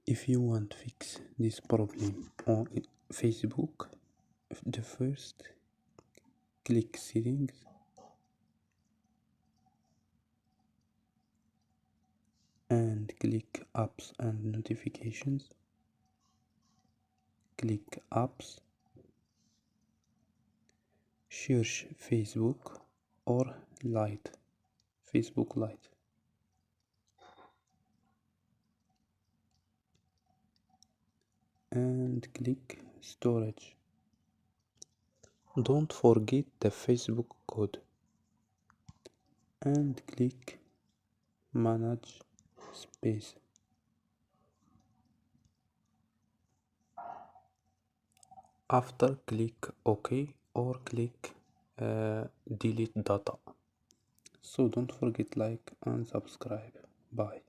If you want to fix this problem on Facebook, the first click settings and click apps and notifications. Click apps, search Facebook or Lite, Facebook Lite, and click storage. Don't forget the Facebook code and click manage space. After click OK or click delete data. So don't forget like and subscribe. Bye.